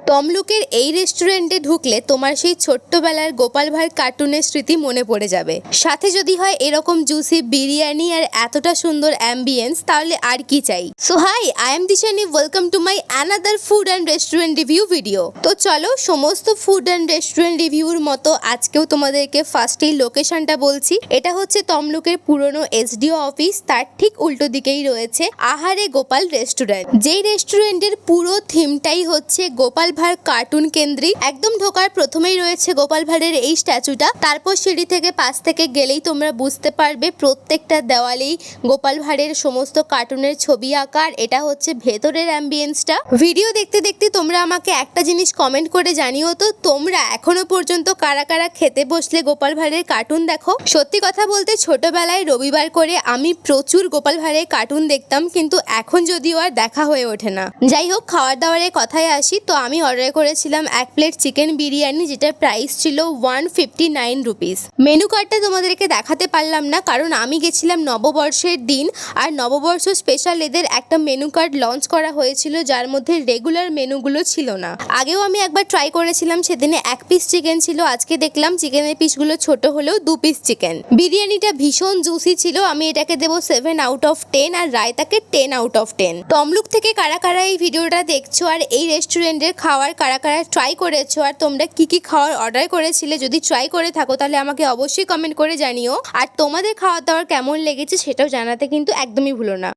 তমলুকের এই রেস্টুরেন্টে ঢুকলে তোমার সেই ছোট্টবেলার গোপাল ভাঁড় কার্টুনের স্মৃতি মনে পড়ে যাবে। সাথে যদি হয় এরকম জুসি বিরিয়ানি আর এতটা সুন্দর অ্যাম্বিয়েন্স, তাহলে আর কি চাই। So hi, I am Dishani, welcome to my another food and restaurant review video. তো চলো, সমস্ত ফুড অ্যান্ড রেস্টুরেন্ট রিভিউর মতো আজকেও তোমাদেরকে ফার্স্টেই লোকেশনটা বলছি। এটা হচ্ছে তমলুকের পুরনো এসডিও অফিস, তার ঠিক উল্টো দিকেই রয়েছে আহারে গোপাল রেস্টুরেন্ট। যেই রেস্টুরেন্টের পুরো থিমটাই হচ্ছে গোপাল ভাঁড় কার্টুন কেন্দ্রিক। একদম ঢোকার প্রথমেই রয়েছে গোপাল ভাঁড়ের এই স্ট্যাচুটা, তারপর সিঁড়ি থেকে পাশ থেকে গেলেই তোমরা বুঝতে পারবে প্রত্যেকটা দেওয়ালেই গোপাল ভাঁড়ের সমস্ত কার্টুনের ছবি আঁকার। এটা হচ্ছে ভেতরের অ্যাম্বিয়েন্সটা। ভিডিও দেখতে দেখতে তোমরা আমাকে একটা জিনিস কমেন্ট করে জানিও তো, তোমরা এখনো পর্যন্ত কারা কারা খেতে বসলে গোপাল ভাঁড়ের কার্টুন দেখো। সত্যি কথা বলতে ছোটবেলায় রবিবার করে আমি প্রচুর গোপাল ভাঁড়ের কার্টুন দেখতাম, কিন্তু এখন যদিও আর দেখা হয়ে ওঠে না। যাই হোক, খাওয়ার দাওয়ারের কথায় আসি, তো আমি অর্ডার করেছিলাম এক প্লেট চিকেন বিরিয়ানি, যেটার প্রাইস ছিল 159 রুপিস। মেনু কার্ডটা তোমাদেরকে দেখাতে পারলাম না, কারণ আমি গেছিলাম নববর্ষের দিন, আর নববর্ষ স্পেশাল এদের একটা মেনু কার্ড লঞ্চ করা হয়েছিল, যার মধ্যে রেগুলার মেনুগুলো ছিল না। আগেও আমি একবার ট্রাই করেছিলাম, সেদিনে এক পিস চিকেন ছিল, আজকে দেখলাম চিকেনের পিসগুলো ছোট হলেও 2 পিস চিকেন। বিরিয়ানিটা ভীষণ জুসি ছিল, আমি এটাকে দেবো 7 আউট অফ 10 আর রায়তাকে 10 আউট অফ 10। তমলুক থেকে কারা কারা এই ভিডিওটা দেখছো আর এই রেস্টুরেন্টের খাওয়ার কারা কারা ট্রাই করেছো, আর তোমরা কি কি খাওয়ার অর্ডার করেছিলে, যদি ট্রাই করে থাকো তাহলে আমাকে অবশ্যই কমেন্ট করে জানিও। আর তোমাদের খাওয়া দাওয়ার কেমন লেগেছে সেটাও জানাতে কিন্তু একদমই ভুলো না।